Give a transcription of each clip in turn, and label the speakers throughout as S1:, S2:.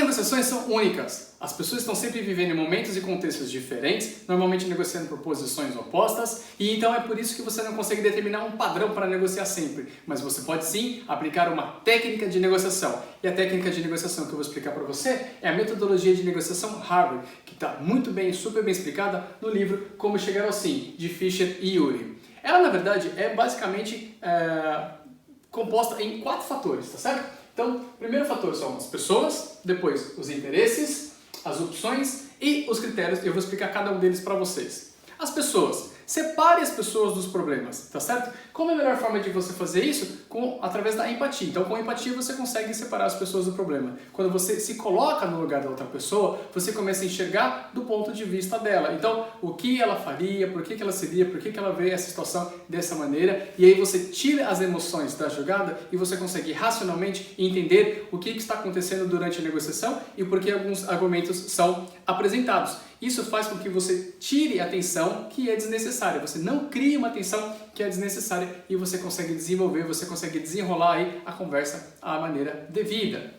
S1: negociações são únicas. As pessoas estão sempre vivendo em momentos e contextos diferentes, normalmente negociando por posições opostas, e então é por isso que você não consegue determinar um padrão para negociar sempre. Mas você pode sim aplicar uma técnica de negociação. E a técnica de negociação que eu vou explicar para você é a metodologia de negociação Harvard, que está muito bem, super bem explicada no livro Como Chegar ao Sim, de Fisher e Ury. Ela, na verdade, é basicamente composta em 4 fatores, tá certo? Então, o primeiro fator são as pessoas, depois os interesses, as opções e os critérios. Eu vou explicar cada um deles para vocês. As pessoas. Separe as pessoas dos problemas, tá certo? Como é a melhor forma de você fazer isso? Através da empatia. Então, com empatia você consegue separar as pessoas do problema. Quando você se coloca no lugar da outra pessoa, você começa a enxergar do ponto de vista dela. Então, o que ela faria, por que ela seria, por que ela vê essa situação dessa maneira, e aí você tira as emoções da jogada e você consegue racionalmente entender o que está acontecendo durante a negociação e por que alguns argumentos são apresentados. Isso faz com que você tire a tensão que é desnecessária. Você não cria uma tensão que é desnecessária e você consegue desenvolver, você consegue desenrolar aí a conversa à maneira devida.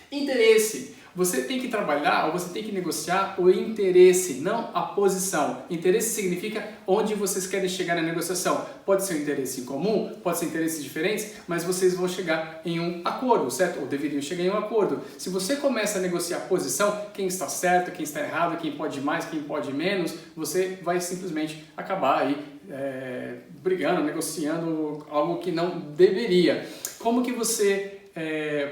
S1: Interesse. Você tem que trabalhar ou você tem que negociar o interesse, não a posição. Interesse significa onde vocês querem chegar na negociação. Pode ser um interesse em comum, pode ser interesses diferentes, mas vocês vão chegar em um acordo, certo? Ou deveriam chegar em um acordo. Se você começa a negociar posição, quem está certo, quem está errado, quem pode mais, quem pode menos, você vai simplesmente acabar aí brigando, negociando algo que não deveria. Como que você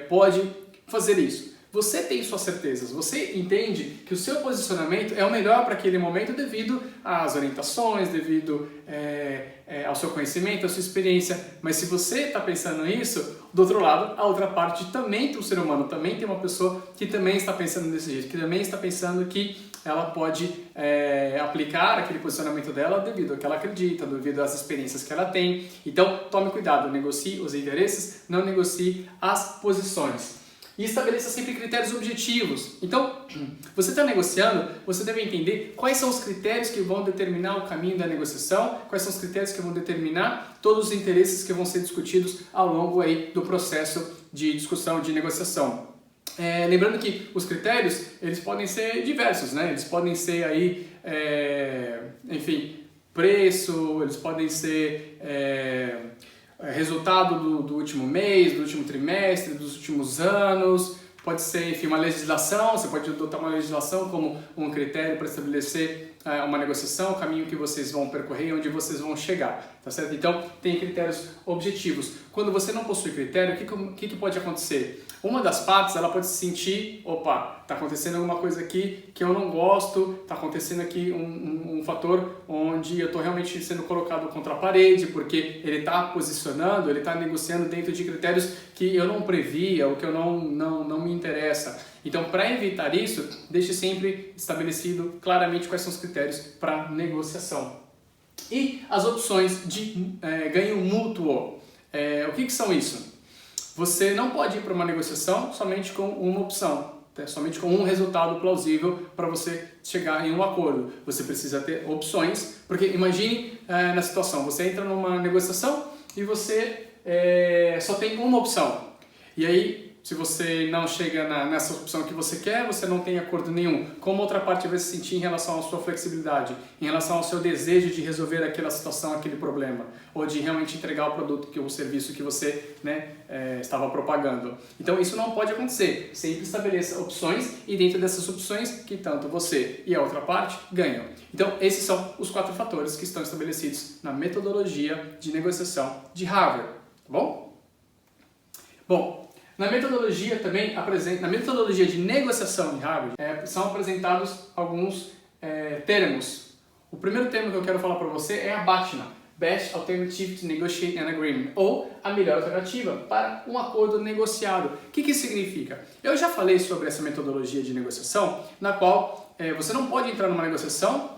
S1: pode fazer isso? Você tem suas certezas, você entende que o seu posicionamento é o melhor para aquele momento devido às orientações, devido ao seu conhecimento, à sua experiência. Mas se você está pensando nisso, do outro lado, a outra parte também tem um ser humano, também tem uma pessoa que também está pensando desse jeito, que também está pensando que ela pode aplicar aquele posicionamento dela devido ao que ela acredita, devido às experiências que ela tem. Então, tome cuidado, negocie os interesses, não negocie as posições. E estabeleça sempre critérios objetivos. Então, você está negociando, você deve entender quais são os critérios que vão determinar o caminho da negociação, quais são os critérios que vão determinar todos os interesses que vão ser discutidos ao longo aí do processo de discussão, de negociação. Lembrando que os critérios, eles podem ser diversos, né? Eles podem ser aí, enfim, preço, eles podem ser resultado do último mês, do último trimestre, dos últimos anos, pode ser, enfim, uma legislação, você pode adotar uma legislação como um critério para estabelecer uma negociação, o caminho que vocês vão percorrer e onde vocês vão chegar, tá certo? Então, tem critérios objetivos. Quando você não possui critério, o que pode acontecer? Uma das partes, ela pode se sentir, opa, está acontecendo alguma coisa aqui que eu não gosto, está acontecendo aqui um fator onde eu estou realmente sendo colocado contra a parede, porque ele está posicionando, ele está negociando dentro de critérios que eu não previa, ou que eu não me interessa. Então, para evitar isso, deixe sempre estabelecido claramente quais são os critérios para negociação. E as opções de ganho mútuo. O que são isso? Você não pode ir para uma negociação somente com uma opção, somente com um resultado plausível para você chegar em um acordo. Você precisa ter opções, porque imagine na situação, você entra numa negociação e você só tem uma opção. E aí, se você não chega nessa opção que você quer, você não tem acordo nenhum. Como outra parte vai se sentir em relação à sua flexibilidade, em relação ao seu desejo de resolver aquela situação, aquele problema, ou de realmente entregar o produto, o serviço que você estava propagando. Então isso não pode acontecer. Sempre estabeleça opções e dentro dessas opções que tanto você e a outra parte ganham. Então esses são os 4 fatores que estão estabelecidos na metodologia de negociação de Harvard. Tá bom? Bom, na metodologia também, na metodologia de negociação de Harvard, são apresentados alguns termos. O primeiro termo que eu quero falar para você é a BATNA, Best Alternative to Negotiate an Agreement, ou a melhor alternativa para um acordo negociado. O que isso significa? Eu já falei sobre essa metodologia de negociação, na qual você não pode entrar numa negociação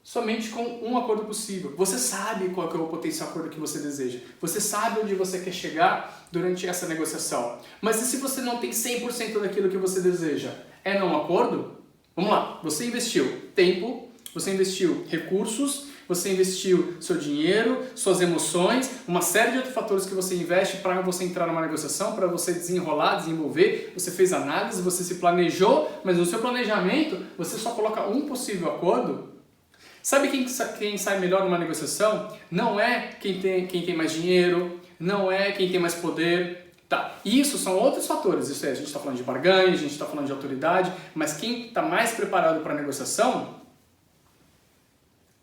S1: somente com um acordo possível. Você sabe qual é o potencial acordo que você deseja. Você sabe onde você quer chegar durante essa negociação. Mas e se você não tem 100% daquilo que você deseja? É não acordo? Vamos lá. Você investiu tempo, você investiu recursos, você investiu seu dinheiro, suas emoções, uma série de outros fatores que você investe para você entrar numa negociação, para você desenrolar, desenvolver, você fez análise, você se planejou, mas no seu planejamento você só coloca um possível acordo. Sabe quem sai melhor numa negociação? Não é quem tem mais dinheiro, não é quem tem mais poder. Tá, isso são outros fatores, isso é, a gente está falando de barganha, a gente está falando de autoridade, mas quem está mais preparado para a negociação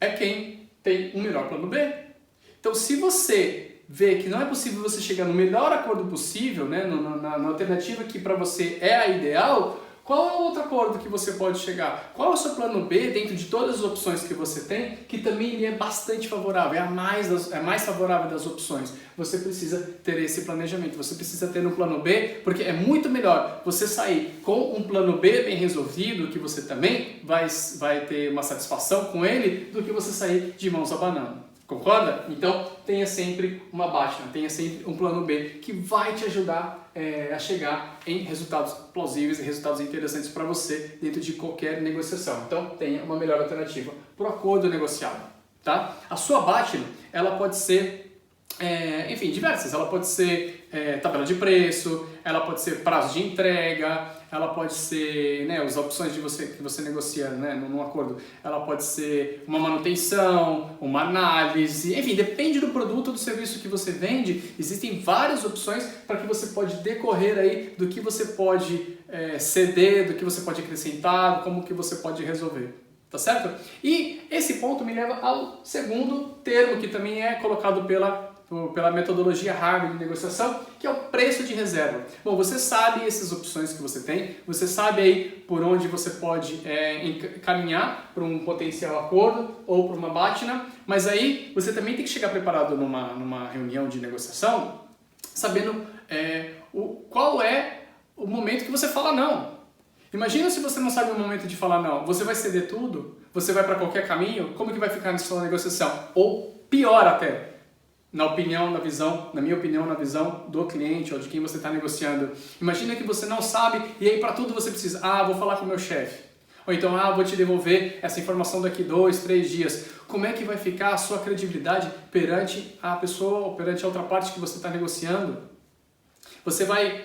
S1: é quem tem um melhor plano B. Então, se você vê que não é possível você chegar no melhor acordo possível, né, na alternativa que para você é a ideal, qual é o outro acordo que você pode chegar? Qual é o seu plano B dentro de todas as opções que você tem, que também é bastante favorável, é mais favorável das opções? Você precisa ter esse planejamento, você precisa ter um plano B, porque é muito melhor você sair com um plano B bem resolvido, que você também vai ter uma satisfação com ele, do que você sair de mãos abanando. Concorda? Então tenha sempre uma baixa, tenha sempre um plano B que vai te ajudar a chegar em resultados plausíveis e resultados interessantes para você dentro de qualquer negociação. Então tenha uma melhor alternativa para o acordo negociado. Tá? A sua baixa, ela pode ser, enfim, diversas. Ela pode ser tabela de preço, ela pode ser prazo de entrega, ela pode ser, né, as opções que você negocia, né, num acordo, ela pode ser uma manutenção, uma análise, enfim, depende do produto ou do serviço que você vende, existem várias opções para que você pode decorrer aí do que você pode ceder, do que você pode acrescentar, como que você pode resolver. Tá certo? E esse ponto me leva ao segundo termo que também é colocado pela metodologia Harvard de negociação, que é o preço de reserva. Bom, você sabe essas opções que você tem, você sabe aí por onde você pode caminhar para um potencial acordo ou para uma BATNA, mas aí você também tem que chegar preparado numa reunião de negociação, sabendo qual é o momento que você fala não. Imagina se você não sabe o momento de falar não, você vai ceder tudo, você vai para qualquer caminho, como que vai ficar na sua negociação? Ou pior até, na minha opinião, na visão do cliente ou de quem você está negociando. Imagina que você não sabe e aí para tudo você precisa, vou falar com o meu chefe. Ou então, vou te devolver essa informação daqui 2, 3 dias. Como é que vai ficar a sua credibilidade perante a pessoa ou perante a outra parte que você está negociando? Você vai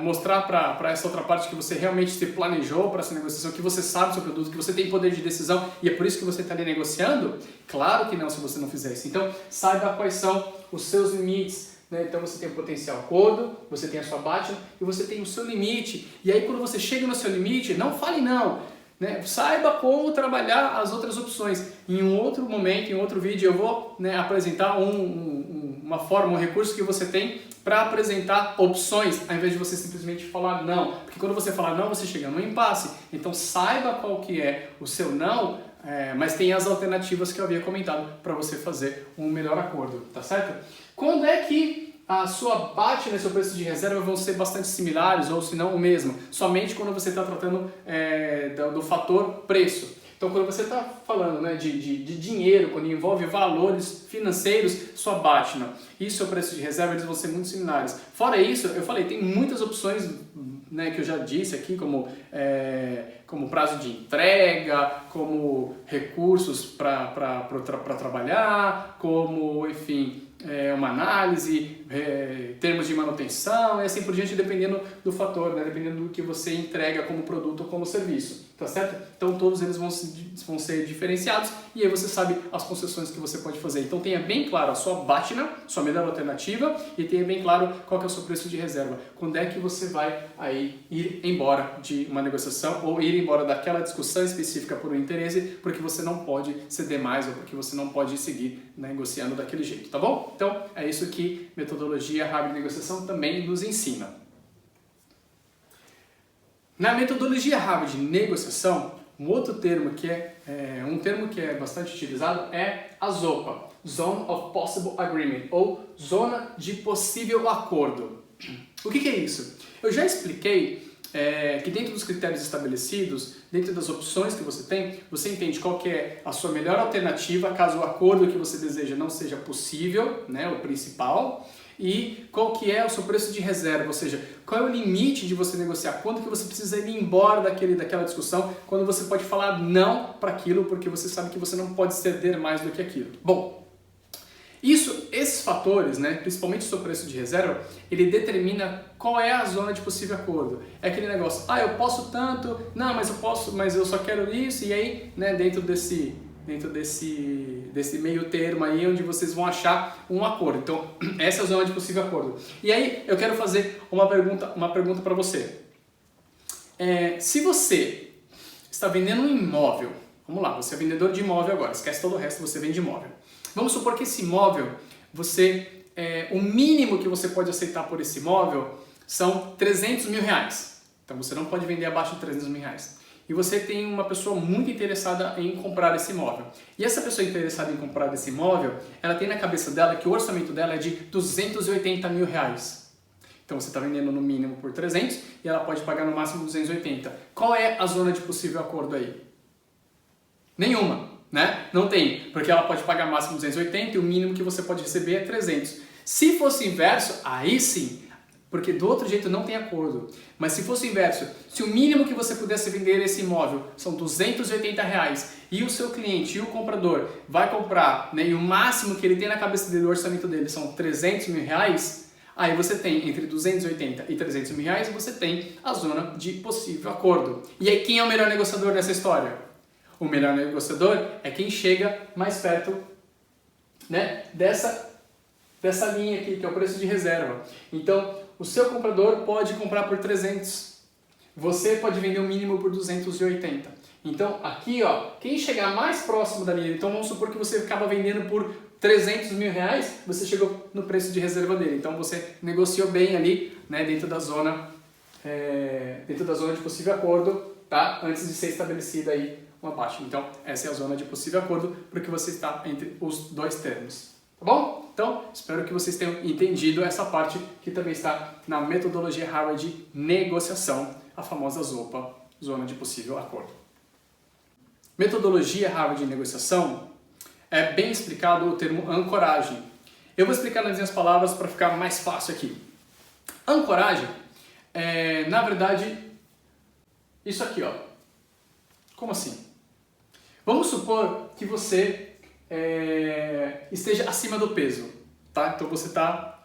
S1: mostrar para essa outra parte que você realmente se planejou para essa negociação, que você sabe o seu produto, que você tem poder de decisão e é por isso que você está ali negociando? Claro que não, se você não fizer isso. Então, saiba quais são os seus limites. Né? Então, você tem o potencial acordo, você tem a sua BATNA e você tem o seu limite. E aí, quando você chega no seu limite, não fale não. Né? Saiba como trabalhar as outras opções. Em um outro momento, em outro vídeo, eu vou apresentar uma forma, um recurso que você tem para apresentar opções, ao invés de você simplesmente falar não. Porque quando você falar não, você chega no impasse. Então saiba qual que é o seu não, mas tem as alternativas que eu havia comentado para você fazer um melhor acordo, tá certo? Quando é que a sua BATNA e seu preço de reserva vão ser bastante similares, ou se não o mesmo? Somente quando você está tratando do fator preço. Então, quando você está falando de dinheiro, quando envolve valores financeiros, sua BATNA e seu preço de reserva, eles vão ser muito similares. Fora isso, eu falei, tem muitas opções que eu já disse aqui, como prazo de entrega, como recursos para trabalhar, como, enfim, uma análise, termos de manutenção e assim por diante, dependendo do fator, né? Dependendo do que você entrega como produto ou como serviço, tá certo? Então todos eles vão ser diferenciados e aí você sabe as concessões que você pode fazer. Então tenha bem claro a sua BATNA, sua melhor alternativa, e tenha bem claro qual que é o seu preço de reserva. Quando é que você vai aí ir embora de uma negociação ou ir embora daquela discussão específica por um interesse, porque você não pode ceder mais ou porque você não pode seguir negociando daquele jeito, tá bom? Então é isso que metodologia Harvard de negociação também nos ensina. Na metodologia Harvard de negociação, um outro termo que é bastante utilizado é a ZOPA, Zone of Possible Agreement, ou Zona de Possível Acordo. O que é isso? Eu já expliquei que dentro dos critérios estabelecidos, dentro das opções que você tem, você entende qual que é a sua melhor alternativa caso o acordo que você deseja não seja possível, né, o principal. e qual que é o seu preço de reserva, ou seja, qual é o limite de você negociar, quando que você precisa ir embora daquela discussão, quando você pode falar não para aquilo, porque você sabe que você não pode ceder mais do que aquilo. Bom, esses fatores, né, principalmente o seu preço de reserva, ele determina qual é a zona de possível acordo. É aquele negócio, eu posso tanto, não, mas eu só quero isso, e aí, né, dentro desse meio termo aí, onde vocês vão achar um acordo. Então, essa é a zona de possível acordo. E aí, eu quero fazer uma pergunta para você. Se você está vendendo um imóvel, vamos lá, você é vendedor de imóvel agora, esquece todo o resto, você vende imóvel. Vamos supor que esse imóvel, o mínimo que você pode aceitar por esse imóvel são 300 mil reais. Então você não pode vender abaixo de 300 mil reais. E você tem uma pessoa muito interessada em comprar esse imóvel. E essa pessoa interessada em comprar esse imóvel, ela tem na cabeça dela que o orçamento dela é de 280 mil reais. Então você está vendendo no mínimo por 300 e ela pode pagar no máximo 280. Qual é a zona de possível acordo aí? Nenhuma. Né? Não tem, porque ela pode pagar máximo 280 e o mínimo que você pode receber é 300. Se fosse inverso, aí sim, porque do outro jeito não tem acordo. Mas se fosse inverso, se o mínimo que você pudesse vender esse imóvel são 280 reais e o seu cliente e o comprador vai comprar, né, e o máximo que ele tem na cabeça dele, o orçamento dele são 300 mil reais, aí você tem entre 280 e 300 mil reais, você tem a zona de possível acordo. E aí quem é o melhor negociador nessa história? O melhor negociador é quem chega mais perto, né, dessa linha aqui, que é o preço de reserva. Então, o seu comprador pode comprar por 300. Você pode vender o mínimo por 280. Então, aqui, quem chegar mais próximo da linha, então vamos supor que você acaba vendendo por 300 mil reais, você chegou no preço de reserva dele. Então, você negociou bem ali, né, dentro da zona de possível acordo, tá? Antes de ser estabelecida aí abaixo. Então, essa é a zona de possível acordo, porque você está entre os dois termos. Tá bom? Então, espero que vocês tenham entendido essa parte que também está na metodologia Harvard de negociação, a famosa ZOPA, zona de possível acordo. Metodologia Harvard de negociação é bem explicado o termo ancoragem. Eu vou explicar nas minhas palavras para ficar mais fácil aqui. Ancoragem é, na verdade, isso aqui, Como assim? Vamos supor que você esteja acima do peso, tá? Então você está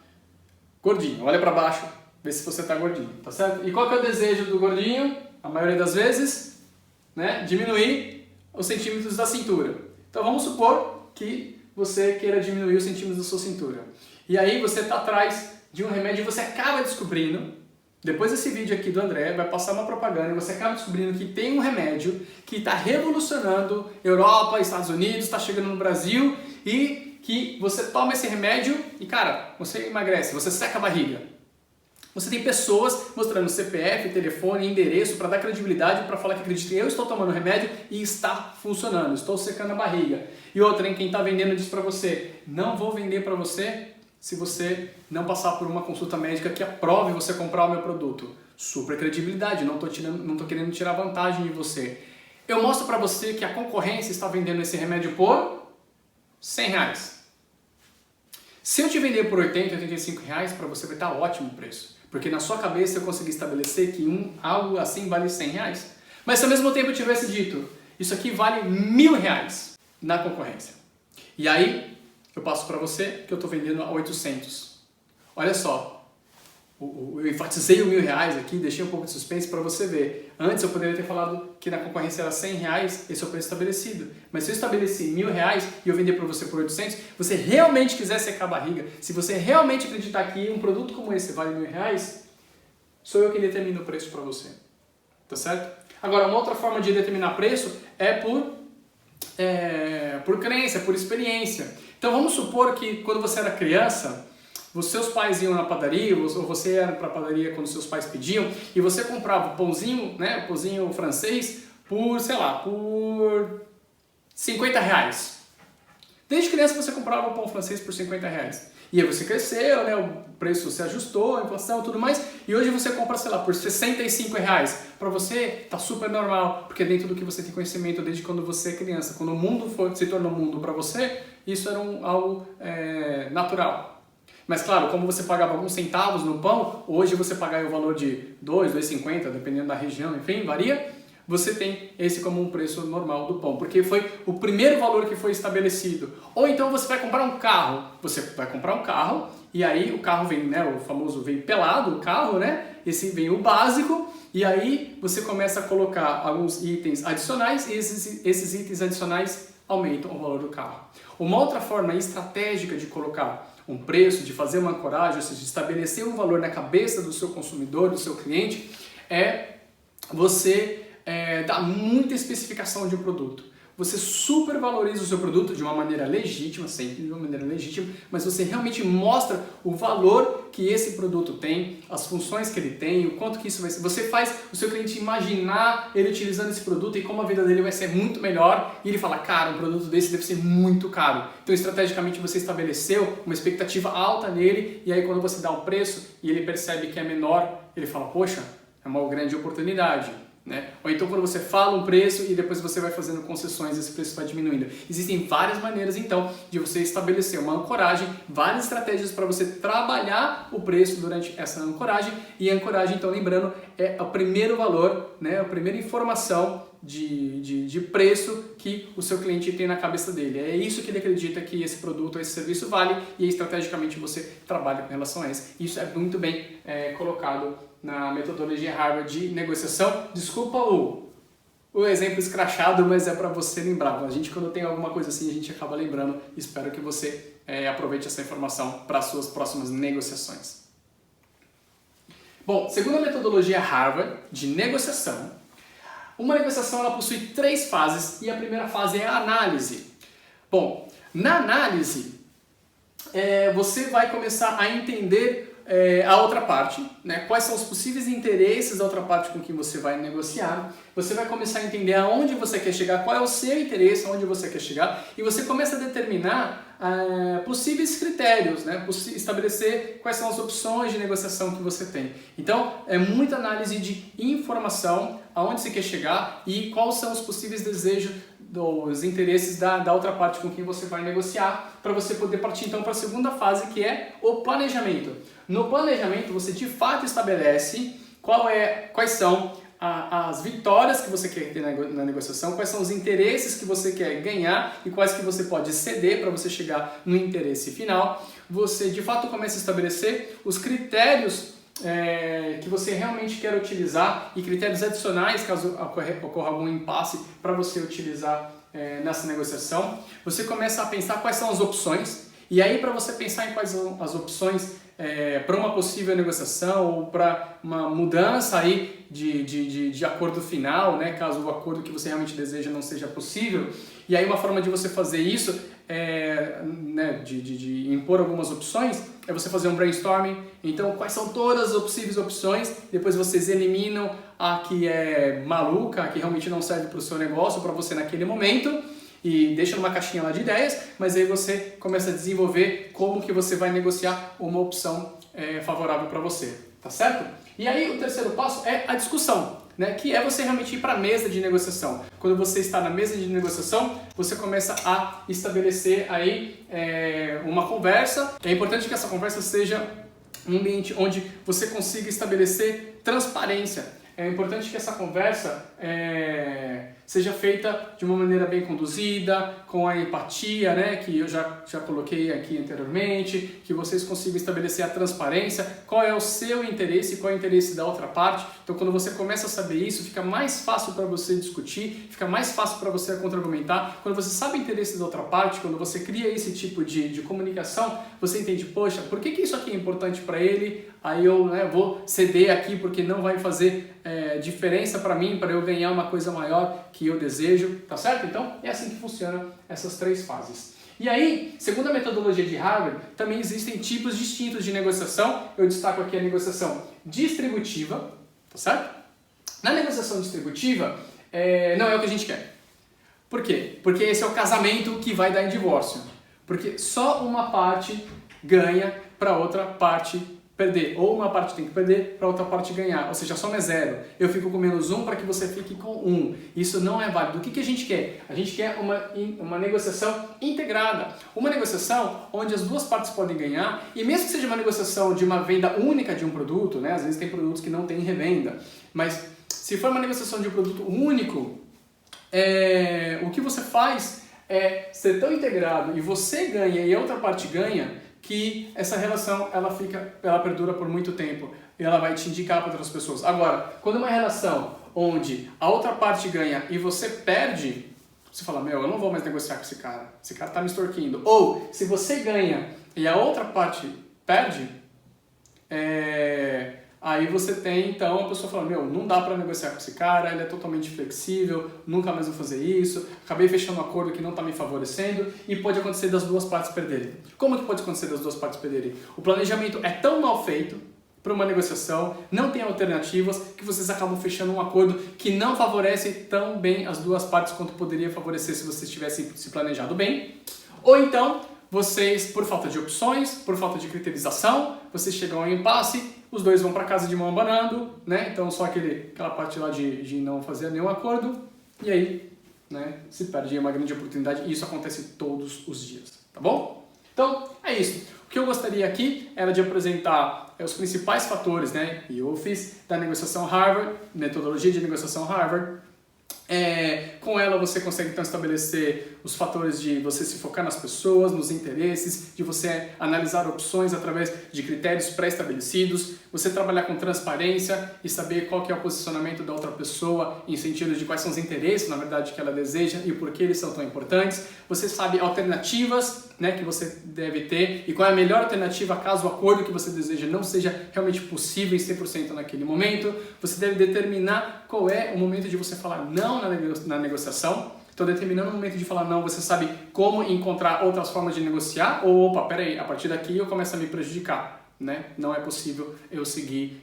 S1: gordinho. Olha para baixo, vê se você está gordinho, tá certo? E qual que é o desejo do gordinho? A maioria das vezes, né? Diminuir os centímetros da cintura. Então vamos supor que você queira diminuir os centímetros da sua cintura. E aí você está atrás de um remédio e você acaba descobrindo. Depois desse vídeo aqui do André, vai passar uma propaganda e você acaba descobrindo que tem um remédio que está revolucionando Europa, Estados Unidos, está chegando no Brasil e que você toma esse remédio e, cara, você emagrece, você seca a barriga. Você tem pessoas mostrando CPF, telefone, endereço para dar credibilidade, para falar que acredita, eu estou tomando remédio e está funcionando, estou secando a barriga. E outra, hein, quem está vendendo diz para você, não vou vender para você se você não passar por uma consulta médica que aprove você comprar o meu produto. Super credibilidade, não tô querendo tirar vantagem de você. Eu mostro para você que a concorrência está vendendo esse remédio por 100 reais. Se eu te vender por 80, 85 reais, para você vai estar ótimo o preço. Porque na sua cabeça eu consegui estabelecer que algo assim vale 100 reais. Mas se ao mesmo tempo eu tivesse dito, isso aqui vale 1.000 reais na concorrência. E aí, eu passo para você que eu estou vendendo a 800. Olha só, eu enfatizei o 1.000 reais aqui, deixei um pouco de suspense para você ver. Antes eu poderia ter falado que na concorrência era 100 reais, esse é o preço estabelecido. Mas se eu estabeleci 1.000 reais e eu vender para você por 800, você realmente quiser secar a barriga, se você realmente acreditar que um produto como esse vale 1.000 reais, sou eu que determino o preço para você. Tá certo? Agora, uma outra forma de determinar preço é por crença, por experiência. Então vamos supor que quando você era criança, os seus pais iam na padaria, ou você ia para a padaria quando seus pais pediam, e você comprava o pãozinho, né, o pãozinho francês, por 50 reais. Desde criança você comprava o pão francês por 50 reais. E aí você cresceu, né, o preço se ajustou, a inflação e tudo mais, e hoje você compra, por 65 reais. Para você tá super normal, porque dentro do que você tem conhecimento desde quando você é criança, quando o mundo se tornou mundo para você, isso era algo natural. Mas claro, como você pagava alguns centavos no pão, hoje você pagar o valor de 2, 2,50, dependendo da região, enfim, varia, você tem esse como um preço normal do pão, porque foi o primeiro valor que foi estabelecido. Ou então você vai comprar um carro, e aí o carro vem, né, o famoso vem pelado, o carro, né, esse vem o básico, e aí você começa a colocar alguns itens adicionais, e esses itens adicionais aumentam o valor do carro. Uma outra forma estratégica de colocar um preço, de fazer uma ancoragem, ou seja, de estabelecer um valor na cabeça do seu consumidor, do seu cliente, é você dar muita especificação de um produto. Você supervaloriza o seu produto de uma maneira legítima, sempre de uma maneira legítima, mas você realmente mostra o valor que esse produto tem, as funções que ele tem, o quanto que isso vai ser. Você faz o seu cliente imaginar ele utilizando esse produto e como a vida dele vai ser muito melhor, e ele fala, cara, um produto desse deve ser muito caro. Então, estrategicamente, você estabeleceu uma expectativa alta nele, e aí quando você dá um preço e ele percebe que é menor, ele fala, poxa, é uma grande oportunidade. Né? Ou então quando você fala um preço e depois você vai fazendo concessões, esse preço vai diminuindo. Existem várias maneiras então de você estabelecer uma ancoragem, várias estratégias para você trabalhar o preço durante essa ancoragem. E a ancoragem, então lembrando, é o primeiro valor, né? A primeira informação de preço que o seu cliente tem na cabeça dele. É isso que ele acredita que esse produto ou esse serviço vale, e estrategicamente você trabalha com relação a isso. Isso é muito bem colocado na metodologia Harvard de negociação. Desculpa o exemplo escrachado, mas é para você lembrar. A gente, quando tem alguma coisa assim, a gente acaba lembrando. Espero que você aproveite essa informação para as suas próximas negociações. Bom, segundo a metodologia Harvard de negociação, uma negociação ela possui 3 fases, e a primeira fase é a análise. Bom, na análise, você vai começar a entender a outra parte, né? Quais são os possíveis interesses da outra parte com quem você vai negociar. Você vai começar a entender aonde você quer chegar, qual é o seu interesse, aonde você quer chegar, e você começa a determinar possíveis critérios, né? Estabelecer quais são as opções de negociação que você tem. Então, é muita análise de informação, aonde você quer chegar e quais são os possíveis desejos, dos interesses da outra parte com quem você vai negociar, para você poder partir então para a segunda fase, que é o planejamento. No planejamento, você de fato estabelece quais são as vitórias que você quer ter na negociação, quais são os interesses que você quer ganhar e quais que você pode ceder para você chegar no interesse final. Você de fato começa a estabelecer os critérios que você realmente quer utilizar e critérios adicionais caso ocorra algum impasse para você utilizar nessa negociação. Você começa a pensar quais são as opções, e aí para você pensar em quais são as opções para uma possível negociação ou para uma mudança aí de acordo final, né, caso o acordo que você realmente deseja não seja possível. E aí uma forma de você fazer isso, né, de impor algumas opções, é você fazer um brainstorming. Então, quais são todas as possíveis opções, depois vocês eliminam a que é maluca, a que realmente não serve para o seu negócio, para você naquele momento, e deixa numa caixinha lá de ideias, mas aí você começa a desenvolver como que você vai negociar uma opção favorável para você, tá certo? E aí o terceiro passo é a discussão, né? Que é você realmente ir para a mesa de negociação. Quando você está na mesa de negociação, você começa a estabelecer aí uma conversa. É importante que essa conversa seja um ambiente onde você consiga estabelecer transparência. É importante que essa conversa seja feita de uma maneira bem conduzida, com a empatia, né, que eu já coloquei aqui anteriormente, que vocês consigam estabelecer a transparência, qual é o seu interesse e qual é o interesse da outra parte. Então, quando você começa a saber isso, fica mais fácil para você discutir, fica mais fácil para você contra-argumentar. Quando você sabe o interesse da outra parte, quando você cria esse tipo de comunicação, você entende, poxa, por que isso aqui é importante para ele? Aí eu vou ceder aqui porque não vai fazer diferença para mim, para eu ganhar uma coisa maior que eu desejo, tá certo? Então, é assim que funcionam essas 3 fases. E aí, segundo a metodologia de Harvard, também existem tipos distintos de negociação. Eu destaco aqui a negociação distributiva, tá certo? Na negociação distributiva, não é o que a gente quer. Por quê? Porque esse é o casamento que vai dar em divórcio. Porque só uma parte ganha para outra parte perder, ou uma parte tem que perder para outra parte ganhar, ou seja, a soma é 0. Eu fico com -1 para que você fique com 1. Isso não é válido. O que a gente quer? A gente quer uma negociação integrada, uma negociação onde as duas partes podem ganhar, e mesmo que seja uma negociação de uma venda única de um produto, né? Às vezes tem produtos que não têm revenda, mas se for uma negociação de um produto único, o que você faz é ser tão integrado e você ganha e a outra parte ganha, que essa relação ela perdura por muito tempo e ela vai te indicar para outras pessoas. Agora, quando uma relação onde a outra parte ganha e você perde, você fala, eu não vou mais negociar com esse cara tá me extorquindo. Ou, se você ganha e a outra parte perde, aí você tem, então, a pessoa fala, não dá pra negociar com esse cara, ele é totalmente flexível, nunca mais vou fazer isso, acabei fechando um acordo que não tá me favorecendo, e pode acontecer das duas partes perderem. Como que pode acontecer das duas partes perderem? O planejamento é tão mal feito para uma negociação, não tem alternativas, que vocês acabam fechando um acordo que não favorece tão bem as duas partes quanto poderia favorecer se vocês tivessem se planejado bem. Ou então, vocês, por falta de opções, por falta de criterização, vocês chegam a um impasse, os dois vão para casa de mão abanando, né? Então só aquela parte lá de não fazer nenhum acordo, e aí, né, se perde uma grande oportunidade, e isso acontece todos os dias, tá bom? Então, é isso. O que eu gostaria aqui era de apresentar os principais fatores, né? E eu fiz da negociação Harvard, metodologia de negociação Harvard. Com ela você consegue então estabelecer os fatores de você se focar nas pessoas, nos interesses, de você analisar opções através de critérios pré-estabelecidos, você trabalhar com transparência e saber qual que é o posicionamento da outra pessoa em sentido de quais são os interesses, na verdade, que ela deseja e por que eles são tão importantes. Você sabe alternativas, né, que você deve ter e qual é a melhor alternativa caso o acordo que você deseja não seja realmente possível em 100% naquele momento. Você deve determinar qual é o momento de você falar não na negociação. Então, determinando o momento de falar não, você sabe como encontrar outras formas de negociar, ou, opa, peraí, a partir daqui eu começo a me prejudicar, né? Não é possível eu seguir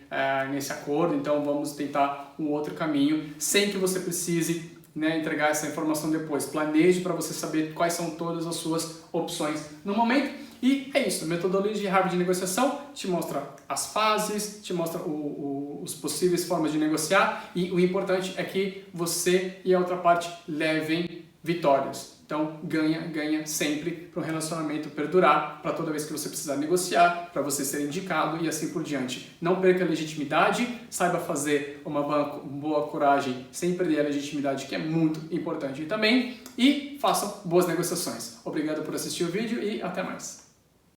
S1: nesse acordo, então vamos tentar um outro caminho, sem que você precise, né, entregar essa informação depois. Planeje para você saber quais são todas as suas opções no momento. E é isso, a metodologia de Harvard de negociação te mostra as fases, te mostra os possíveis formas de negociar, e o importante é que você e a outra parte levem vitórias. Então, ganha sempre para um relacionamento perdurar, para toda vez que você precisar negociar, para você ser indicado e assim por diante. Não perca a legitimidade, saiba fazer uma boa coragem sem perder a legitimidade, que é muito importante também, e façam boas negociações. Obrigado por assistir o vídeo e até mais.